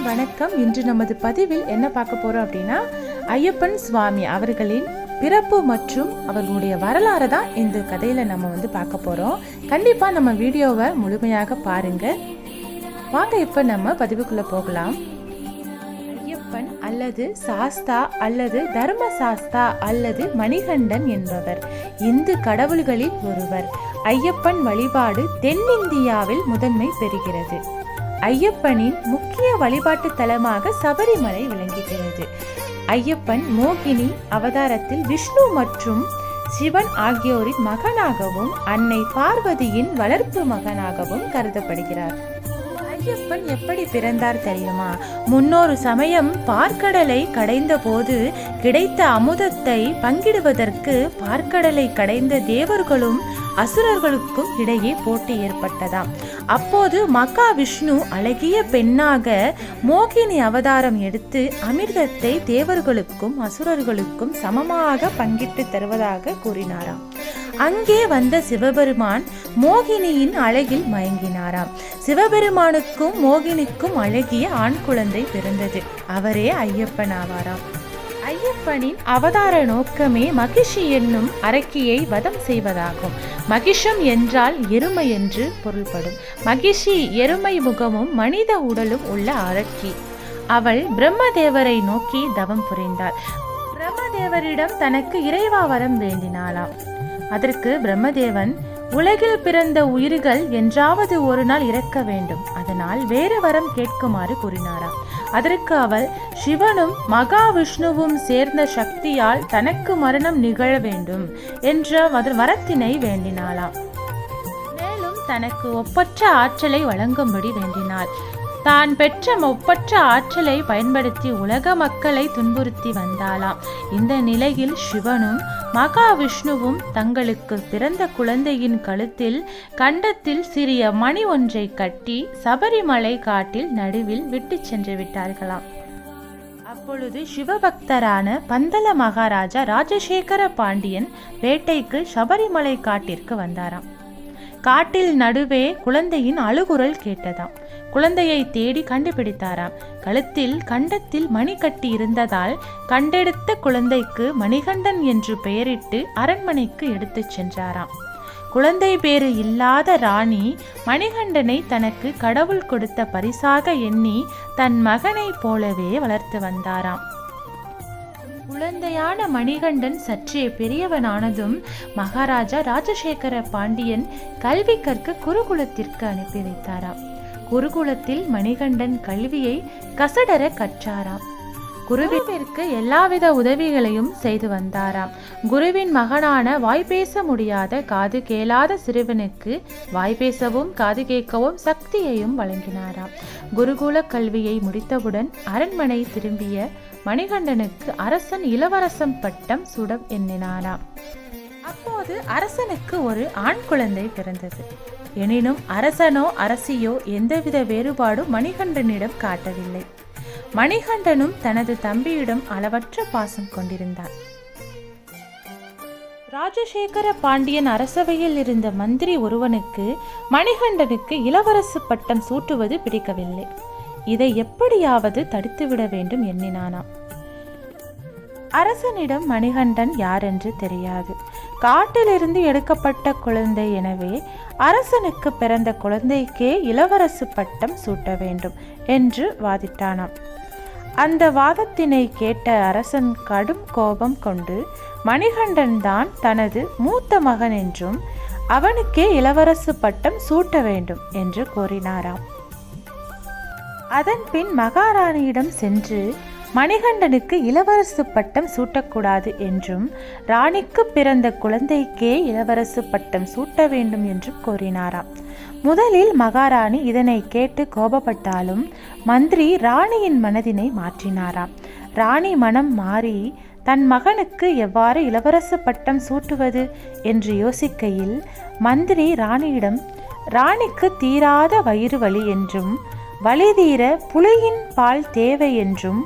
வணக்கம். இன்று நமது பதிவில் என்ன பார்க்க போறோம் அப்படின்னா, ஐயப்பன் சுவாமி அவர்களின் பிறப்பு மற்றும் அவர்களுடைய வரலாறு தான் இந்த கதையில நம்ம பார்க்க போறோம். கண்டிப்பா நம்ம வீடியோவை முழுமையாக பாருங்க. வாங்க இப்ப நம்ம பதிவுக்குள்ள போகலாம். ஐயப்பன் அல்லது சாஸ்தா அல்லது தர்ம சாஸ்தா அல்லது மணிகண்டன் என்பவர் இந்து கடவுள்களில் ஒருவர். ஐயப்பன் வழிபாடு தென்னிந்தியாவில் முதன்மை பெறுகிறது. ஐயப்பனின் முக்கிய வழிபாட்டு தலமாக சபரிமலை விளங்குகிறது. ஐயப்பன் மோகினி அவதாரத்தில் விஷ்ணு மற்றும் சிவன் ஆகியோரின் மகனாகவும் அன்னை பார்வதியின் வளர்ப்பு மகனாகவும் கருதப்படுகிறார். ஐயப்பன் எப்படி பிறந்தார் தெரியுமா? முன்னொரு சமயம் பார்க்கடலை கடைந்த போது கிடைத்த அமுதத்தை பங்கிடுவதற்கு பார்க்கடலை கடைந்த தேவர்களும் அசுரர்களுக்கும் இடையே போட்டி ஏற்பட்டதாம். அப்போது மகா விஷ்ணு அழகிய பெண்ணாக மோகினி அவதாரம் எடுத்து அமிர்தத்தை தேவர்களுக்கும் அசுரர்களுக்கும் சமமாக பங்கிட்டு தருவதாக கூறினாராம். அங்கே வந்த சிவபெருமான் மோகினியின் அழகில் மயங்கினாராம். சிவபெருமானுக்கும் மோகினிக்கும் அழகிய ஆண் குழந்தை பிறந்தது. அவரே ஐயப்பன் ஆவாராம். ஐயப்பனின் அவதார நோக்கமே மகிஷி என்னும் அரக்கியை வதம் செய்வதாகும். மகிஷம் என்றால் எருமை என்று பொருள்படும். மகிஷி எருமை முகமும் மனித உடலும் உள்ள அரக்கி. அவள் பிரம்மதேவரை நோக்கி தவம் புரிந்தாள். பிரம்மதேவரிடம் தனக்கு இறைவா வரம் வேண்டினாளாம். அதற்கு பிரம்மதேவன், உலகில் பிறந்த உயிர்கள் என்றாவது ஒரு நாள் இறக்க வேண்டும், அதனால் வேறு வரம் கேட்குமாறு கூறினாராம். அதற்கு அவள், சிவனும் மகாவிஷ்ணுவும் சேர்ந்த சக்தியால் தனக்கு மரணம் நிகழ வேண்டும் என்ற வரத்தினை வேண்டினாளாம். மேலும் தனக்கு ஒப்பற்ற ஆற்றலை வழங்கும்படி வேண்டினாள். தான் பெற்ற ஒப்பற்ற ஆற்றலை பயன்படுத்தி உலக மக்களை துன்புறுத்தி வந்தாளாம். இந்த நிலையில் சிவனும் மகாவிஷ்ணுவும் தங்களுக்கு பிறந்த குழந்தையின் கழுத்தில் கண்டத்தில் சிறிய மணி ஒன்றை கட்டி சபரிமலை காட்டில் நடுவில் விட்டு சென்று விட்டார்களாம். அப்பொழுது சிவபக்தரான பந்தல மகாராஜா ராஜசேகர பாண்டியன் வேட்டைக்கு சபரிமலை காட்டிற்கு வந்தாராம். காட்டில் நடுவே குழந்தையின் அழுகுரல் கேட்டதாம். குழந்தையை தேடி கண்டுபிடித்தாராம். கழுத்தில் கண்டத்தில் மணி கட்டி இருந்ததால் கண்டெடுத்த குழந்தைக்கு மணிகண்டன் என்று பெயரிட்டு அரண்மனைக்கு எடுத்துச் சென்றாராம். குழந்தை பேறு இல்லாத ராணி மணிகண்டனை தனக்கு கடவுள் கொடுத்த பரிசாக எண்ணி தன் மகனை போலவே வளர்த்து வந்தாராம். குழந்தையான மணிகண்டன் சற்றே பெரியவனானதும் மகாராஜா ராஜசேகர பாண்டியன் கல்வி கற்க குருகுலத்திற்கு அனுப்பி வைத்தாராம். குருகுலத்தில் மணிகண்டன் கல்வியை கசடர கற்றாராம். குருவிற்கு எல்லாவித உதவிகளையும் செய்து வந்தாராம். குருவின் மகனான வாய்பேச முடியாத காது கேளாத சிறுவனுக்கு வாய்பேசவும் காது கேட்கவும் சக்தியையும் வழங்கினாராம். குருகுல கல்வியை முடித்தவுடன் அரண்மனை திரும்பிய மணிகண்டனுக்கு அரசன் இளவரசம் பட்டம் சுட எண்ணினாராம். அப்போது அரசனுக்கு ஒரு ஆண் குழந்தை பிறந்தது. எனினும் அரசனோ அரசியோ எந்தவித வேறுபாடும் மணிகண்டனிடம் காட்டவில்லை. மணிகண்டனும் தனது தம்பியிடம் அளவற்ற பாசம் கொண்டிருந்தான். ராஜசேகர பாண்டியன் அரசவையில் இருந்த மந்திரி ஒருவனுக்கு மணிகண்டனுக்கு இளவரசு பட்டம் சூட்டுவது பிடிக்கவில்லை. இதை எப்படியாவது தடுத்துவிட வேண்டும் எண்ணினானாம். அரசனிடம் மணிகண்டன் யாரென்று தெரியாது. காட்டிலிருந்து எடுக்கப்பட்ட குழந்தை, எனவே அரசனுக்கு பிறந்த குழந்தைக்கே இளவரசு பட்டம் சூட்ட வேண்டும் என்று வாதிட்டானாம். அந்த வாதத்தினை கேட்ட அரசன் கடும் கோபம் கொண்டு மணிகண்டன் தான் தனது மூத்த மகன் என்றும் அவனுக்கே இளவரசு பட்டம் சூட்ட வேண்டும் என்று கோரினாராம். அதன் பின் மகாராணியிடம் சென்று மணிகண்டனுக்கு இளவரசு பட்டம் சூட்டக்கூடாது என்றும் ராணிக்கு பிறந்த குழந்தைக்கே இளவரசு பட்டம் சூட்ட வேண்டும் என்றும் கோரினாராம். முதலில் மகாராணி இதனை கேட்டு கோபப்பட்டாலும் மந்திரி ராணியின் மனதினை மாற்றினாராம். ராணி மனம் மாறி தன் மகனுக்கு எவ்வாறு இளவரசு பட்டம் சூட்டுவது என்று யோசிக்கையில் மந்திரி ராணியிடம், ராணிக்கு தீராத வயிறு வலி என்றும் வலி தீர புலியின் பால் தேவை என்றும்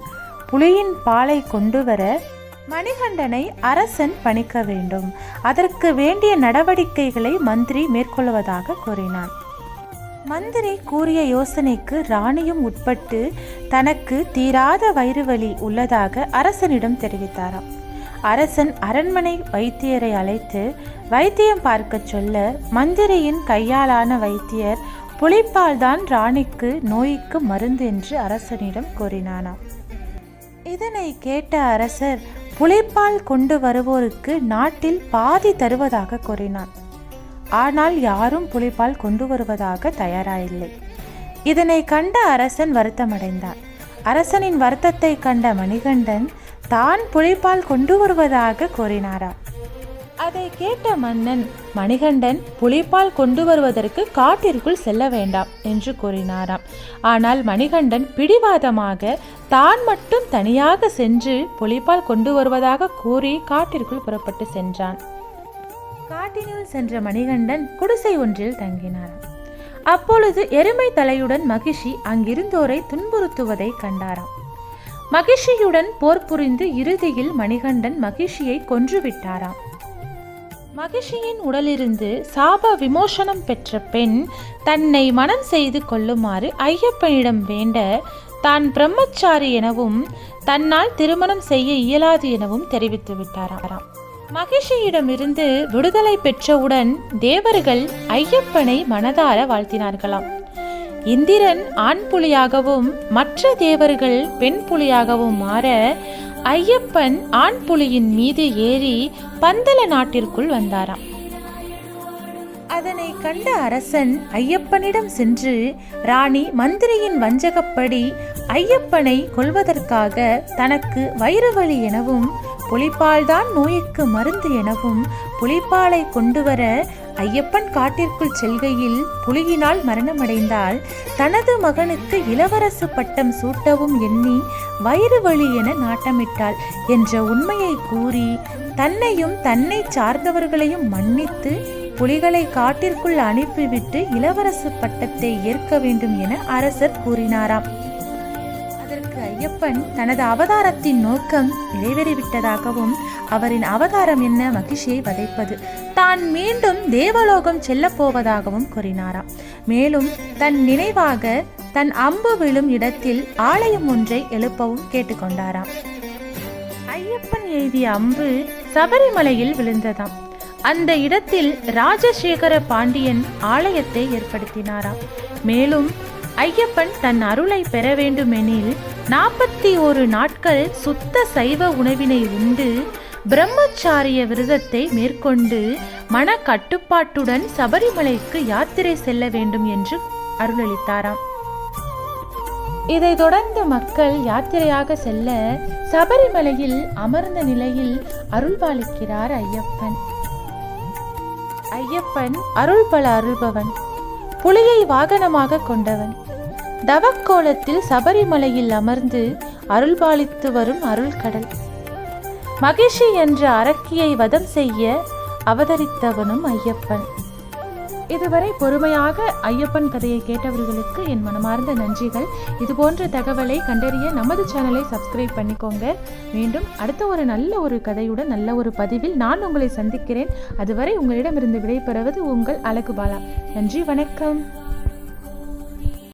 புலியின் பாலை கொண்டு வர மணிகண்டனை அரசன் பணிக்க வேண்டும், அதற்கு வேண்டிய நடவடிக்கைகளை மந்திரி மேற்கொள்வதாக கூறினான். மந்திரி கூறிய யோசனைக்கு ராணியும் உட்பட்டு தனக்கு தீராத வயிறு வலி உள்ளதாக அரசனிடம் தெரிவித்தாராம். அரசன் அரண்மனை வைத்தியரை அழைத்து வைத்தியம் பார்க்க சொல்ல, மந்திரியின் கையாலான வைத்தியர் புலிப்பால் தான் ராணிக்கு நோய்க்கு மருந்து என்று அரசனிடம் கூறினானாம். இதனை கேட்ட அரசர் புலிப்பால் கொண்டு வருவோருக்கு நாட்டில் பாதி தருவதாக கூறினார். ஆனால் யாரும் புலிப்பால் கொண்டு வருவதாக தயாராயில்லை. இதனை கண்ட அரசன் வருத்தமடைந்தார். அரசனின் வருத்தத்தை கண்ட மணிகண்டன் தான் புலிப்பால் கொண்டு வருவதாக கூறினாராம். அதை கேட்ட மன்னன், மணிகண்டன் புலிப்பால் கொண்டு வருவதற்கு காட்டிற்குள் செல்ல வேண்டாம் என்று கூறினாராம். ஆனால் மணிகண்டன் பிடிவாதமாக தான் மட்டும் தனியாக சென்று புலிப்பால் கொண்டு வருவதாக கூறி காட்டிற்குள் புறப்பட்டு சென்றான். காட்டினுள் சென்ற மணிகண்டன் குடிசை ஒன்றில் தங்கினாராம். அப்பொழுது எருமை தலையுடன் மகிஷி அங்கிருந்தோரை துன்புறுத்துவதை கண்டாராம். மகிஷியுடன் போர் புரிந்து இறுதியில் மணிகண்டன் மகிஷியை கொன்றுவிட்டாராம். மகிஷியின் உடலிருந்து சாப விமோசனம் பெற்ற பெண் தன்னை மனம் செய்து கொள்ளுமாறு ஐயப்பனிடம் வேண்ட, தான் பிரம்மச்சாரி எனவும் தன்னால் திருமணம் செய்ய இயலாது எனவும் தெரிவித்து விட்டாராம். மகிஷியிடமிருந்து விடுதலை பெற்றவுடன் தேவர்கள் ஐயப்பனை மனதார வாழ்த்தினார்களாம். இந்திரன் ஆண் புலியாகவும் மற்ற தேவர்கள் பெண் புலியாகவும் மாற, ஐயப்பன் ஆண் புலியின் மீது ஏறி பந்தல நாட்டிற்குள் வந்தாராம். அதனை கண்ட அரசன் ஐயப்பனிடம் சென்று, ராணி மந்திரியின் வஞ்சகப்படி ஐயப்பனை கொல்வதற்காக தனக்கு வயிறு வலி எனவும் புலிப்பால் தான் நோய்க்கு மருந்து எனவும் புலிப்பாலை கொண்டு வர ஐயப்பன் காட்டிற்குள் செல்கையில் புலியினால் மரணமடைந்தால் தனது மகனுக்கு இளவரசு பட்டம் சூட்டவும் எண்ணி வயிறு வலி என நாட்டமிட்டாள் என்ற உண்மையை கூறி, தன்னையும் தன்னை சார்ந்தவர்களையும் மன்னித்து புலிகளை காட்டிற்குள் அனுப்பிவிட்டு இளவரசு பட்டத்தை ஏற்க வேண்டும் என அரசர் கூறினாராம். அதற்கு ஐயப்பன் தனது அவதாரத்தின் நோக்கம் நிறைவேறிவிட்டதாகவும், அவரின் அவதாரம் என்ன, மகிஷியை வதைப்பது, தான் மீண்டும் தேவலோகம் செல்ல போவதாகவும் கூறினாராம். மேலும் தன் நினைவாக தன் அம்பு விழும் இடத்தில் ஆலயம் ஒன்றை எழுப்பவும் கேட்டுக்கொண்டாராம். ஐயப்பன் எய்திய அம்பு சபரிமலையில் விழுந்ததாம். அந்த இடத்தில் ராஜசேகர பாண்டியன் ஆலயத்தை ஏற்படுத்தினாராம். மேலும் ஐயப்பன் தன் அருளை பெற வேண்டுமெனில் 41 நாட்கள் சுத்த சைவ உணவினை உண்டு பிரம்மச்சாரிய விரதத்தை மேற்கொண்டு மன கட்டுப்பாட்டுடன் சபரிமலைக்கு யாத்திரை செல்ல வேண்டும் என்று அருளளித்தாராம். இதை தொடர்ந்து மக்கள் யாத்திரையாக செல்ல சபரிமலையில் அமர்ந்த நிலையில் அருள்பாலிக்கிறார் ஐயப்பன். ஐயப்பன் அருள் பல அருள்பவன், புலியை வாகனமாக கொண்டவன், தவக்கோலத்தில் சபரிமலையில் அமர்ந்து அருள்பாலித்து வரும் அருள் கடல். மகிஷி என்ற அரக்கியை வதம் செய்ய அவதரித்தவனும் ஐயப்பன். இதுவரை பொறுமையாக ஐயப்பன் கதையை கேட்டவர்களுக்கு என் மனமார்ந்த நன்றிகள். இதுபோன்ற தகவலை கண்டறிய நமது சேனலை சப்ஸ்கிரைப் பண்ணிக்கோங்க. மீண்டும் அடுத்த ஒரு நல்ல ஒரு கதையுடன் நல்ல ஒரு பதிவில் நான் உங்களை சந்திக்கிறேன். அதுவரை உங்களிடமிருந்து விடைபெறுவது உங்கள் அழகு பாலா. நன்றி, வணக்கம்.